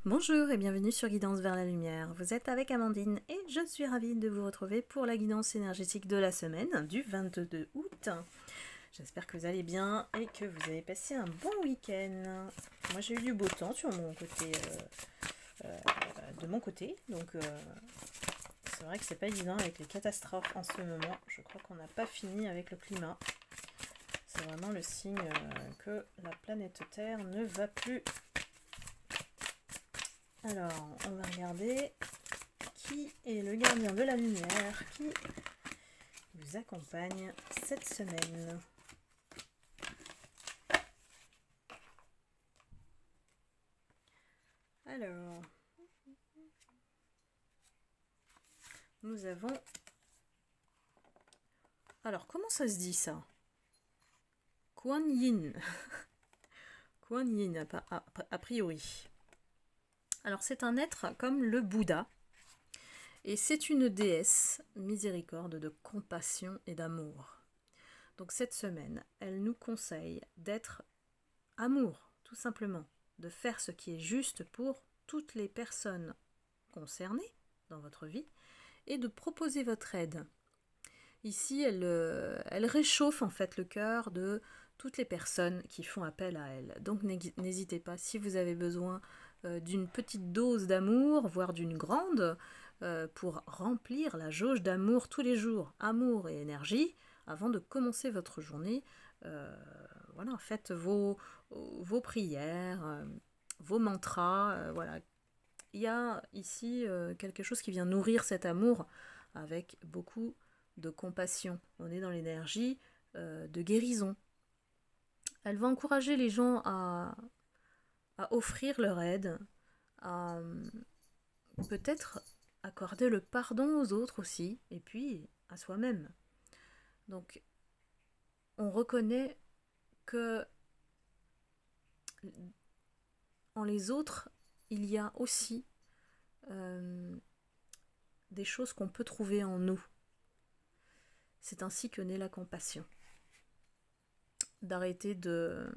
Bonjour et bienvenue sur Guidance vers la lumière. Vous êtes avec Amandine et je suis ravie de vous retrouver pour la guidance énergétique de la semaine du 22 août. J'espère que vous allez bien et que vous avez passé un bon week-end. Moi j'ai eu du beau temps sur mon côté, de mon côté, donc c'est vrai que c'est pas évident avec les catastrophes en ce moment. Je crois qu'on n'a pas fini avec le climat. C'est vraiment le signe que la planète Terre ne va plus. Alors, on va regarder qui est le gardien de la lumière qui vous accompagne cette semaine. Alors, nous avons... Alors, comment ça se dit ça? Kuan Yin. Kuan Yin, a priori. Alors, c'est un être comme le Bouddha. Et c'est une déesse miséricorde de compassion et d'amour. Donc cette semaine, elle nous conseille d'être amour, tout simplement, de faire ce qui est juste pour toutes les personnes concernées dans votre vie et de proposer votre aide. Ici, elle réchauffe en fait le cœur de toutes les personnes qui font appel à elle. Donc n'hésitez pas, si vous avez besoin d'une petite dose d'amour, voire d'une grande, pour remplir la jauge d'amour tous les jours, amour et énergie, avant de commencer votre journée. Voilà, faites vos prières, vos mantras. Voilà. Il y a ici quelque chose qui vient nourrir cet amour avec beaucoup de compassion. On est dans l'énergie de guérison. Elle va encourager les gens à offrir leur aide, à peut-être accorder le pardon aux autres aussi, et puis à soi-même. Donc, on reconnaît que en les autres, il y a aussi des choses qu'on peut trouver en nous. C'est ainsi que naît la compassion. D'arrêter de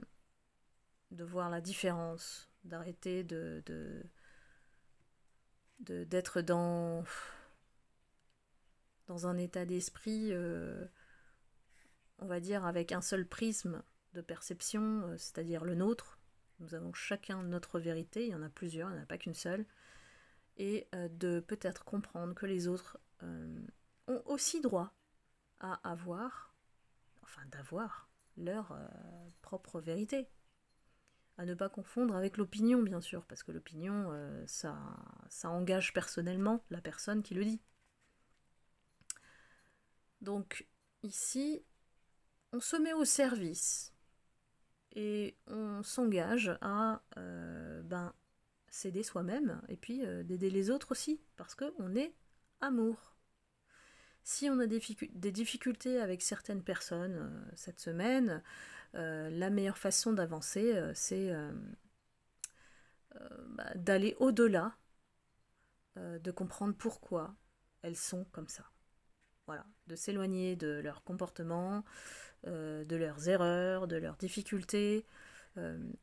voir la différence, d'arrêter d'être dans un état d'esprit, on va dire, avec un seul prisme de perception, c'est-à-dire le nôtre. Nous avons chacun notre vérité, il y en a plusieurs, il n'y en a pas qu'une seule. Et de peut-être comprendre que les autres ont aussi droit à avoir, enfin d'avoir, leur propre vérité. À ne pas confondre avec l'opinion, bien sûr, parce que l'opinion, ça engage personnellement la personne qui le dit. Donc, ici, on se met au service et on s'engage à s'aider soi-même et puis d'aider les autres aussi, parce qu'on est amour. Si on a des difficultés avec certaines personnes cette semaine, la meilleure façon d'avancer, c'est d'aller au-delà, de comprendre pourquoi elles sont comme ça. Voilà, de s'éloigner de leur comportement, de leurs erreurs, de leurs difficultés.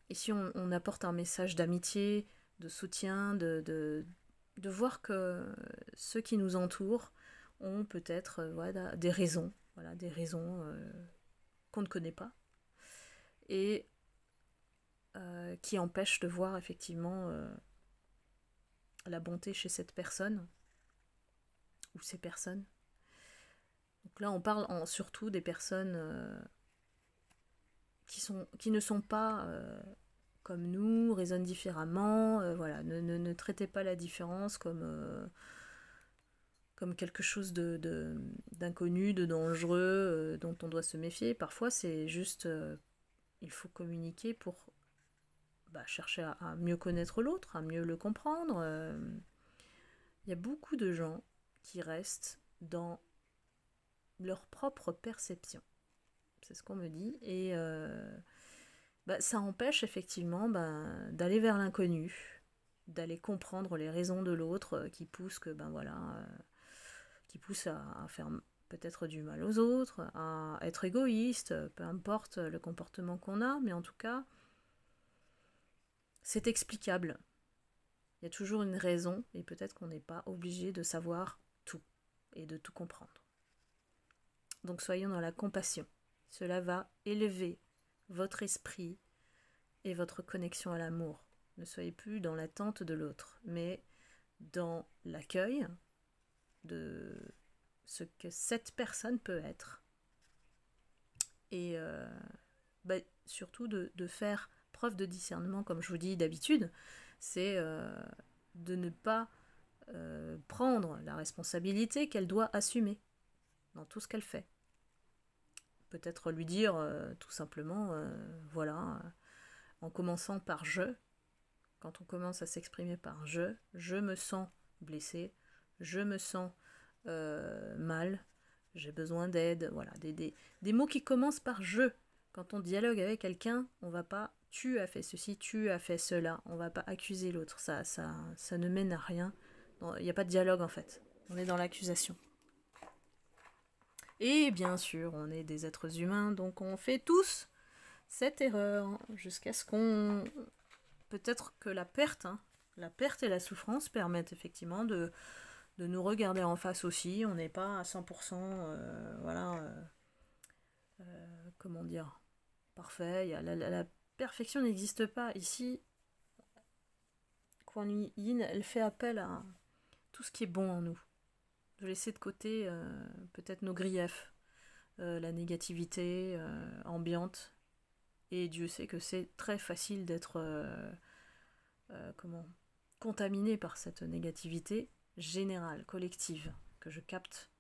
Ici, on apporte un message d'amitié, de soutien, de voir que ceux qui nous entourent ont peut-être voilà, des raisons qu'on ne connaît pas et qui empêchent de voir effectivement la bonté chez cette personne ou ces personnes. Donc là, on parle surtout des personnes qui ne sont pas comme nous, raisonnent différemment. Voilà, ne traitez pas la différence comme quelque chose d'inconnu, de dangereux, dont on doit se méfier. Parfois, c'est juste, il faut communiquer pour chercher à mieux connaître l'autre, à mieux le comprendre. Il y a beaucoup de gens qui restent dans leur propre perception. C'est ce qu'on me dit. Et ça empêche effectivement d'aller vers l'inconnu, d'aller comprendre les raisons de l'autre qui poussent qui poussent à faire peut-être du mal aux autres, à être égoïste, peu importe le comportement qu'on a, mais en tout cas, c'est explicable. Il y a toujours une raison et peut-être qu'on n'est pas obligé de savoir tout et de tout comprendre. Donc soyons dans la compassion. Cela va élever votre esprit et votre connexion à l'amour. Ne soyez plus dans l'attente de l'autre, mais dans l'accueil de ce que cette personne peut être. Et surtout de faire preuve de discernement, comme je vous dis d'habitude, c'est de ne pas prendre la responsabilité qu'elle doit assumer dans tout ce qu'elle fait. Peut-être lui dire tout simplement, voilà, en commençant par je, quand on commence à s'exprimer par je me sens blessé, je me sens mal, j'ai besoin d'aide, voilà, des mots qui commencent par je. Quand on dialogue avec quelqu'un, on va pas tu as fait ceci, tu as fait cela, on va pas accuser l'autre, ça ne mène à rien, il n'y a pas de dialogue en fait, on est dans l'accusation. Et bien sûr, on est des êtres humains, donc on fait tous cette erreur, jusqu'à ce qu'on... Peut-être que la perte et la souffrance permettent effectivement de nous regarder en face aussi. On n'est pas à 100%, comment dire, parfait. La perfection n'existe pas. Ici, Kuan Yin, elle fait appel à tout ce qui est bon en nous. De laisser de côté peut-être nos griefs, la négativité ambiante. Et Dieu sait que c'est très facile d'être contaminé par cette négativité générale, collective, que je capte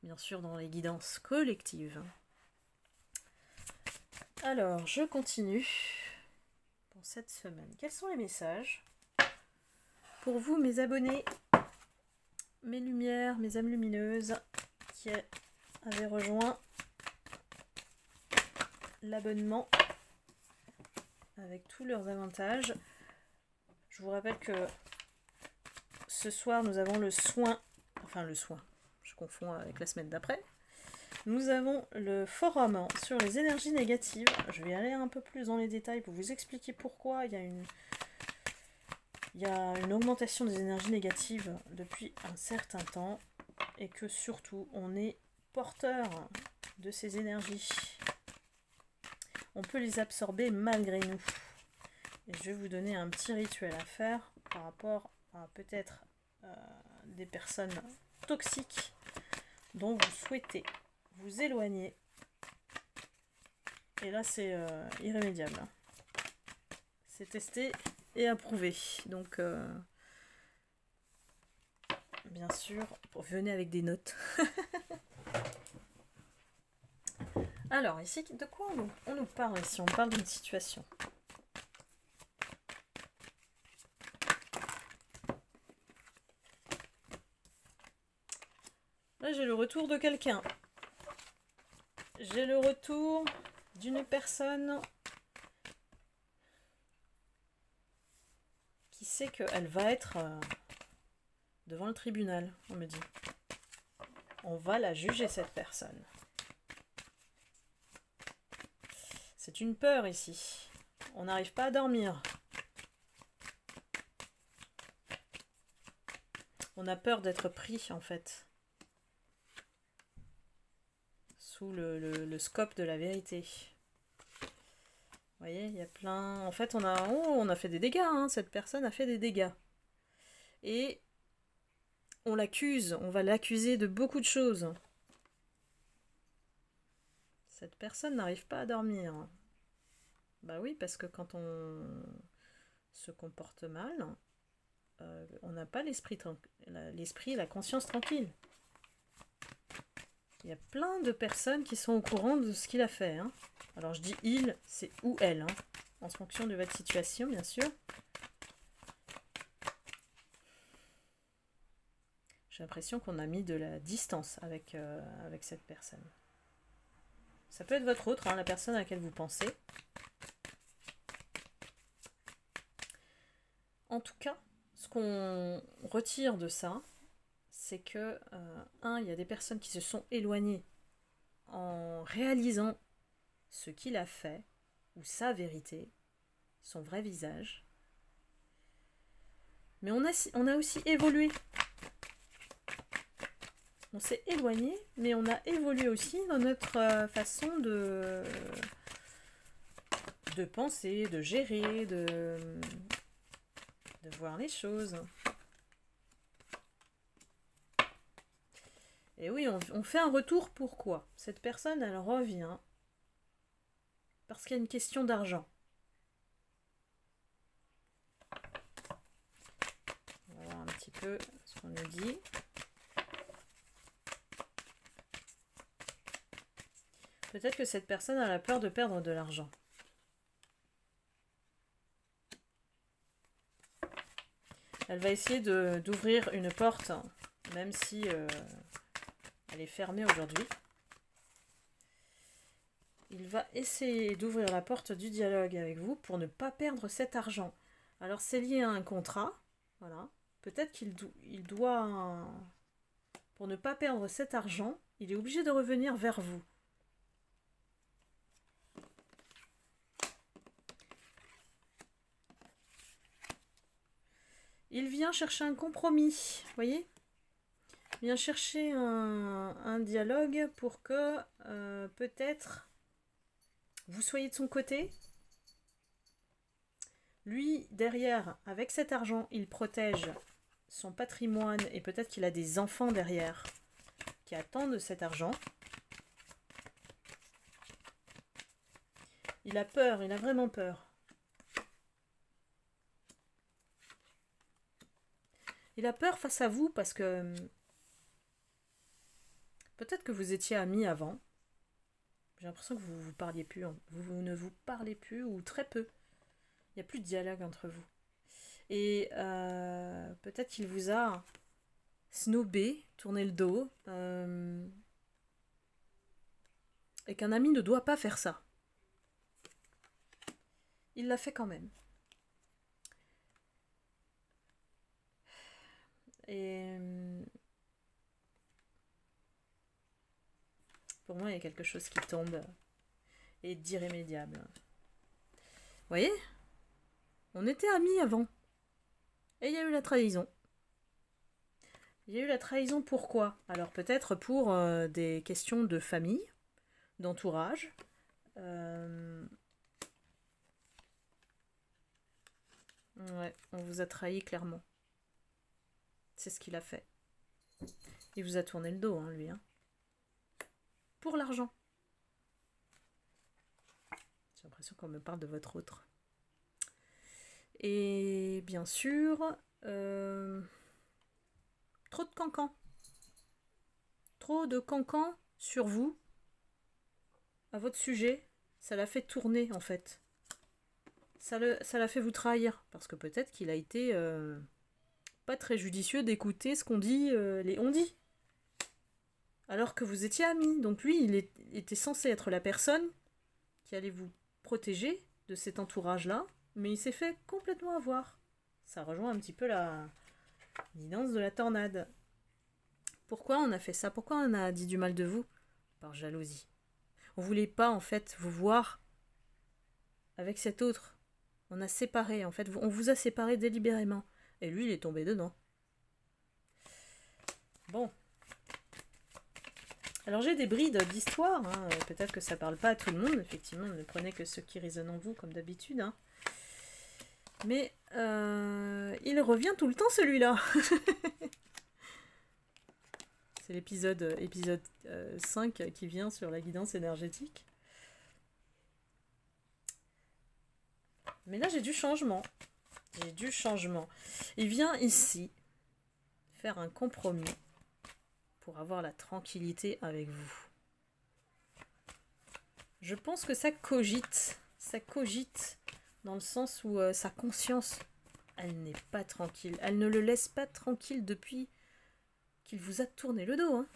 bien sûr dans les guidances collectives. Alors, je continue pour cette semaine. Quels sont les messages pour vous, mes abonnés, mes lumières, mes âmes lumineuses qui avaient rejoint l'abonnement avec tous leurs avantages? Je vous rappelle que ce soir, nous avons le soin, je confonds avec la semaine d'après. Nous avons le forum sur les énergies négatives. Je vais aller un peu plus dans les détails pour vous expliquer pourquoi il y a une augmentation des énergies négatives depuis un certain temps et que surtout, on est porteur de ces énergies. On peut les absorber malgré nous. Et je vais vous donner un petit rituel à faire par rapport à peut-être des personnes toxiques dont vous souhaitez vous éloigner. Et là, c'est irrémédiable. C'est testé et approuvé. Donc, bien sûr, venez avec des notes. Alors, ici, de quoi on nous parle ici? On parle d'une situation. Là, j'ai le retour de quelqu'un. J'ai le retour d'une personne qui sait qu'elle va être devant le tribunal, on me dit. On va la juger, cette personne. C'est une peur ici. On n'arrive pas à dormir. On a peur d'être pris, en fait. Sous le scope de la vérité. Vous voyez, il y a plein... En fait, on a fait des dégâts, hein. Cette personne a fait des dégâts. Et on l'accuse, on va l'accuser de beaucoup de choses. Cette personne n'arrive pas à dormir. Bah oui, parce que quand on se comporte mal, on n'a pas l'esprit et la conscience tranquille. Il y a plein de personnes qui sont au courant de ce qu'il a fait. Hein. Alors je dis il, c'est ou elle, hein, en fonction de votre situation, bien sûr. J'ai l'impression qu'on a mis de la distance avec cette personne. Ça peut être votre autre, hein, la personne à laquelle vous pensez. En tout cas, ce qu'on retire de ça, c'est que, il y a des personnes qui se sont éloignées en réalisant ce qu'il a fait, ou sa vérité, son vrai visage. Mais on a aussi évolué. On s'est éloigné, mais on a évolué aussi dans notre façon de penser, de gérer, de voir les choses. Et oui, on fait un retour. Pourquoi? Cette personne, elle revient parce qu'il y a une question d'argent. On va voir un petit peu ce qu'on nous dit. Peut-être que cette personne a la peur de perdre de l'argent. Elle va essayer d'ouvrir une porte, même si elle est fermée aujourd'hui. Il va essayer d'ouvrir la porte du dialogue avec vous pour ne pas perdre cet argent. Alors c'est lié à un contrat, voilà. Peut-être qu'il doit, pour ne pas perdre cet argent, il est obligé de revenir vers vous. Il vient chercher un compromis, voyez? Il vient chercher un dialogue pour que peut-être vous soyez de son côté. Lui, derrière, avec cet argent, il protège son patrimoine et peut-être qu'il a des enfants derrière qui attendent cet argent. Il a peur, il a vraiment peur. Il a peur face à vous parce que peut-être que vous étiez amis avant. J'ai l'impression que vous ne vous parliez plus. Vous ne vous parlez plus ou très peu. Il n'y a plus de dialogue entre vous. Et peut-être qu'il vous a snobé, tourné le dos. Et qu'un ami ne doit pas faire ça. Il l'a fait quand même. Et pour moi, il y a quelque chose qui tombe et d'irrémédiable. Vous voyez? On était amis avant. Et il y a eu la trahison. Il y a eu la trahison pourquoi? Alors peut-être pour des questions de famille, d'entourage. Ouais, on vous a trahi clairement. C'est ce qu'il a fait. Il vous a tourné le dos, hein, lui. Hein. Pour l'argent. J'ai l'impression qu'on me parle de votre autre. Et bien sûr, trop de cancans. Trop de cancans sur vous, à votre sujet. Ça l'a fait tourner, en fait. Ça l'a fait vous trahir. Parce que peut-être qu'il a été pas très judicieux d'écouter ce qu'on dit, les on-dit. Alors que vous étiez amis. Donc lui, il était censé être la personne qui allait vous protéger de cet entourage-là. Mais il s'est fait complètement avoir. Ça rejoint un petit peu la guidance de la tornade. Pourquoi on a fait ça? Pourquoi on a dit du mal de vous? Par jalousie. On voulait pas, en fait, vous voir avec cet autre. On a séparé, en fait. On vous a séparé délibérément. Et lui, il est tombé dedans. Bon. Alors j'ai des brides d'histoire. Hein. Peut-être que ça parle pas à tout le monde. Effectivement, ne prenez que ceux qui résonnent en vous, comme d'habitude. Hein. Mais il revient tout le temps, celui-là. C'est l'épisode 5 qui vient sur la guidance énergétique. Mais là, j'ai du changement. J'ai du changement. Il vient ici faire un compromis pour avoir la tranquillité avec vous. Je pense que ça cogite. Ça cogite dans le sens où sa conscience, elle n'est pas tranquille. Elle ne le laisse pas tranquille depuis qu'il vous a tourné le dos. Hein.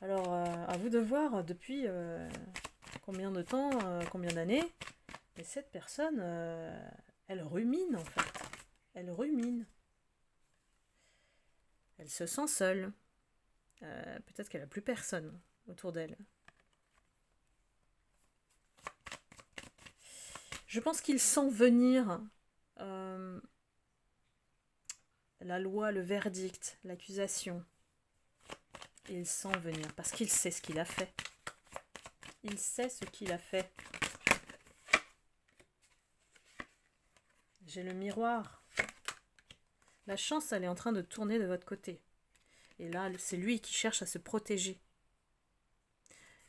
Alors, à vous de voir depuis combien de temps, combien d'années. Et cette personne, elle rumine en fait. Elle rumine. Elle se sent seule. Peut-être qu'elle n'a plus personne autour d'elle. Je pense qu'il sent venir la loi, le verdict, l'accusation. Il sent venir parce qu'il sait ce qu'il a fait. Il sait ce qu'il a fait. J'ai le miroir. La chance, elle est en train de tourner de votre côté. Et là, c'est lui qui cherche à se protéger.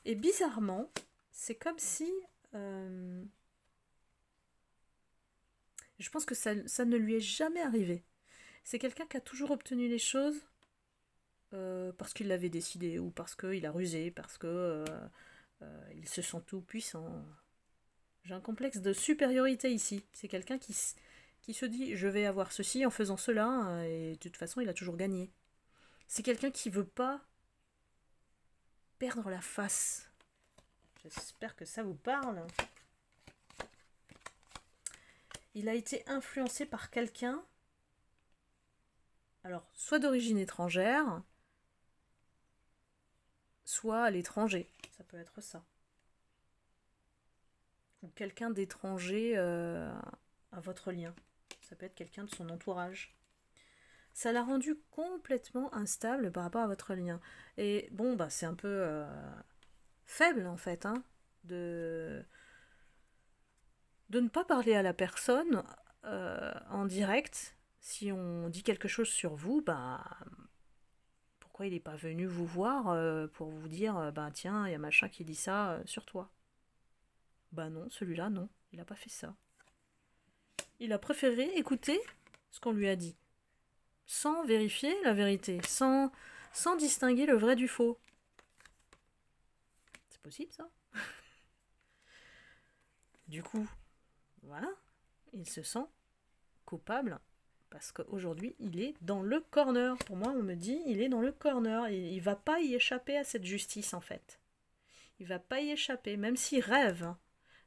Et bizarrement, c'est comme si... je pense que ça ne lui est jamais arrivé. C'est quelqu'un qui a toujours obtenu les choses parce qu'il l'avait décidé, ou parce qu'il a rusé, parce que il se sent tout puissant. J'ai un complexe de supériorité ici. C'est quelqu'un qui se dit « je vais avoir ceci en faisant cela », et de toute façon, il a toujours gagné. C'est quelqu'un qui ne veut pas perdre la face. J'espère que ça vous parle. Il a été influencé par quelqu'un, alors soit d'origine étrangère, soit à l'étranger. Ça peut être ça. Ou quelqu'un d'étranger à votre lien. Ça peut être quelqu'un de son entourage. Ça l'a rendu complètement instable par rapport à votre lien. Et bon, bah c'est un peu faible en fait, hein, de ne pas parler à la personne en direct. Si on dit quelque chose sur vous, bah pourquoi il n'est pas venu vous voir pour vous dire bah tiens, il y a machin qui dit ça sur toi. Bah non, celui-là non, il n'a pas fait ça. Il a préféré écouter ce qu'on lui a dit, sans vérifier la vérité, sans distinguer le vrai du faux. C'est possible ça? Du coup, voilà, il se sent coupable parce qu'aujourd'hui, il est dans le corner. Pour moi, on me dit, il est dans le corner. Il ne va pas y échapper à cette justice, en fait. Il ne va pas y échapper, même s'il rêve, hein,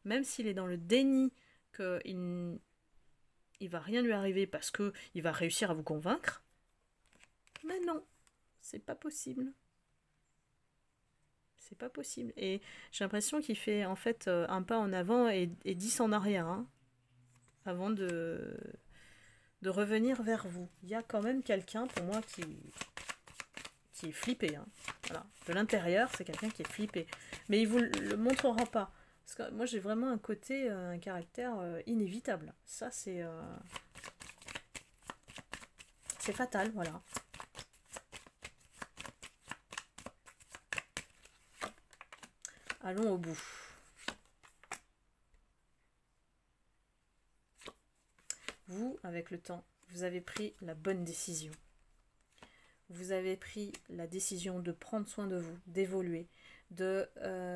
même s'il est dans le déni qu'il ne va rien lui arriver parce qu'il va réussir à vous convaincre. Mais non, c'est pas possible. C'est pas possible. Et j'ai l'impression qu'il fait en fait un pas en avant et 10 en arrière, hein, avant de revenir vers vous. Il y a quand même quelqu'un pour moi qui est flippé. Hein. Voilà. De l'intérieur, c'est quelqu'un qui est flippé. Mais il ne vous le montrera pas. Parce que moi, j'ai vraiment un côté, un caractère inévitable. Ça, c'est fatal, voilà. Allons au bout. Vous, avec le temps, vous avez pris la bonne décision. Vous avez pris la décision de prendre soin de vous, d'évoluer, de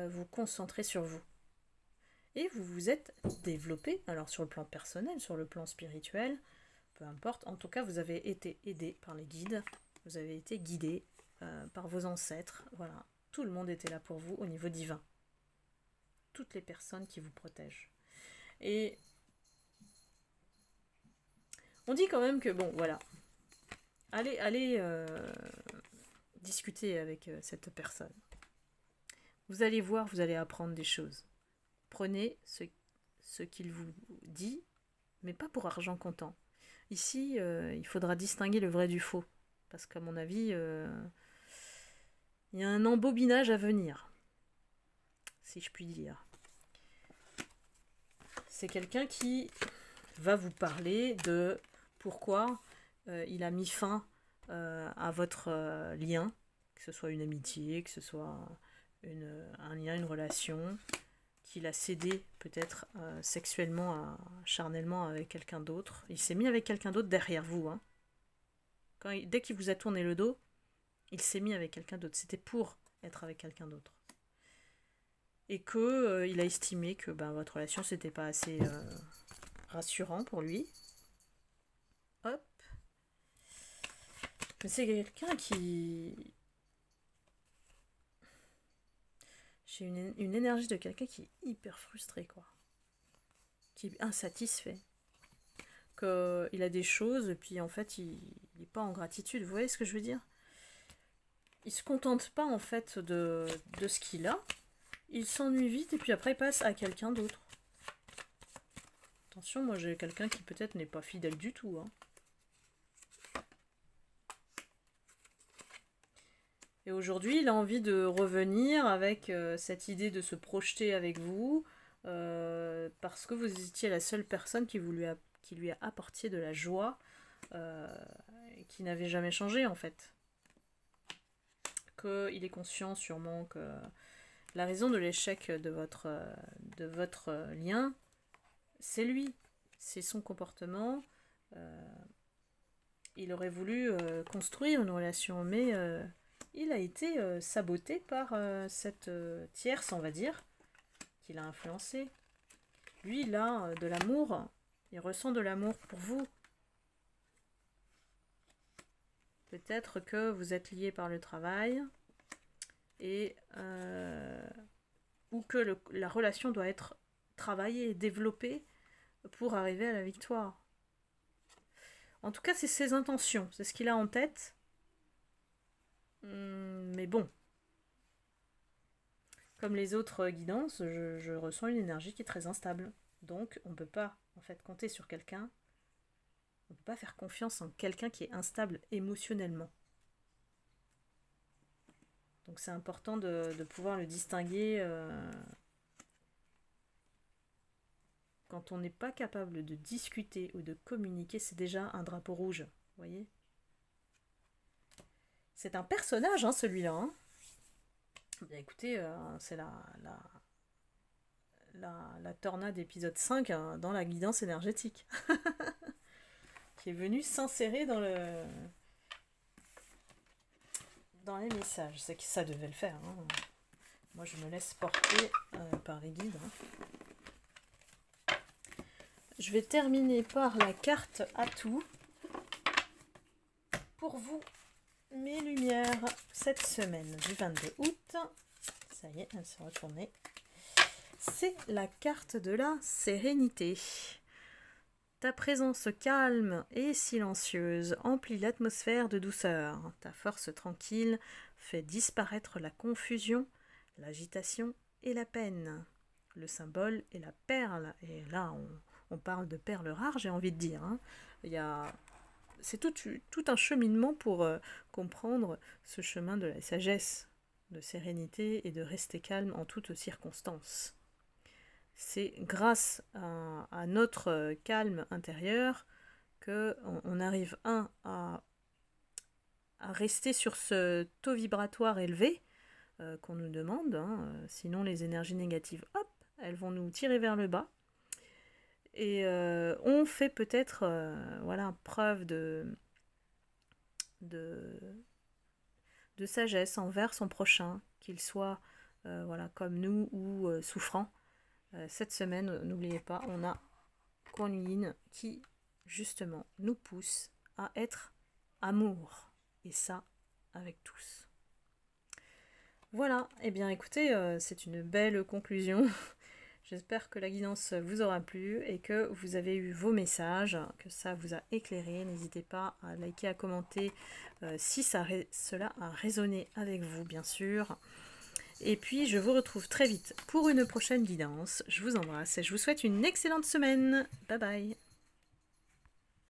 vous concentrer sur vous. Et vous vous êtes développé, alors sur le plan personnel, sur le plan spirituel, peu importe. En tout cas, vous avez été aidé par les guides, vous avez été guidé par vos ancêtres. Voilà, tout le monde était là pour vous au niveau divin. Toutes les personnes qui vous protègent. Et on dit quand même que, bon, voilà, allez discuter avec cette personne. Vous allez voir, vous allez apprendre des choses. Prenez ce qu'il vous dit, mais pas pour argent comptant. Ici, il faudra distinguer le vrai du faux. Parce qu'à mon avis, il y a un embobinage à venir. Si je puis dire. C'est quelqu'un qui va vous parler de pourquoi il a mis fin à votre lien, que ce soit une amitié, que ce soit un lien, une relation, qu'il a cédé peut-être sexuellement, charnellement avec quelqu'un d'autre. Il s'est mis avec quelqu'un d'autre derrière vous. Hein. Dès qu'il vous a tourné le dos, il s'est mis avec quelqu'un d'autre. C'était pour être avec quelqu'un d'autre. Et qu'il a estimé que votre relation, c'était pas assez rassurant pour lui. Hop. Mais c'est quelqu'un qui... J'ai une énergie de quelqu'un qui est hyper frustré, quoi. Qui est insatisfait. Qu'il a des choses, et puis en fait, il n'est pas en gratitude. Vous voyez ce que je veux dire? Il se contente pas, en fait, de ce qu'il a. Il s'ennuie vite, et puis après, il passe à quelqu'un d'autre. Attention, moi, j'ai quelqu'un qui peut-être n'est pas fidèle du tout, hein. Et aujourd'hui, il a envie de revenir avec cette idée de se projeter avec vous, parce que vous étiez la seule personne qui lui a apporté de la joie, et qui n'avait jamais changé en fait. Qu'il est conscient sûrement que la raison de l'échec de votre lien, c'est lui, c'est son comportement. Il aurait voulu construire une relation, mais il a été saboté par cette tierce, on va dire, qui l'a influencé. Lui, il a de l'amour, il ressent de l'amour pour vous. Peut-être que vous êtes liés par le travail, et ou que la relation doit être travaillée, développée pour arriver à la victoire. En tout cas, c'est ses intentions, c'est ce qu'il a en tête. Mais bon, comme les autres guidances, je ressens une énergie qui est très instable. Donc, on ne peut pas en fait compter sur quelqu'un. On ne peut pas faire confiance en quelqu'un qui est instable émotionnellement. Donc, c'est important de pouvoir le distinguer. Quand on n'est pas capable de discuter ou de communiquer, c'est déjà un drapeau rouge. Vous voyez ? C'est un personnage, hein, celui-là. Hein. Bien, écoutez, c'est la tornade épisode 5 hein, dans la guidance énergétique. Qui est venue s'insérer dans les messages. C'est que ça devait le faire. Hein. Moi, je me laisse porter par les guides. Hein. Je vais terminer par la carte atout pour vous, mes lumières, cette semaine du 22 août. Ça y est, elle s'est retournée. C'est la carte de la sérénité. Ta présence calme et silencieuse emplit l'atmosphère de douceur. Ta force tranquille fait disparaître la confusion, l'agitation et la peine. Le symbole est la perle. Et là, on parle de perles rares, j'ai envie de dire. Hein. C'est tout un cheminement pour comprendre ce chemin de la sagesse, de sérénité et de rester calme en toutes circonstances. C'est grâce à notre calme intérieur qu'on arrive, à rester sur ce taux vibratoire élevé qu'on nous demande. Hein. Sinon, les énergies négatives, hop, elles vont nous tirer vers le bas. Et on fait peut-être preuve de sagesse envers son prochain, qu'il soit comme nous ou souffrant. Cette semaine, n'oubliez pas, on a Kuan Yin qui justement nous pousse à être amour, et ça avec tous. Voilà, et bien écoutez, c'est une belle conclusion. J'espère que la guidance vous aura plu et que vous avez eu vos messages, que ça vous a éclairé. N'hésitez pas à liker, à commenter si cela a résonné avec vous, bien sûr. Et puis, je vous retrouve très vite pour une prochaine guidance. Je vous embrasse et je vous souhaite une excellente semaine. Bye bye.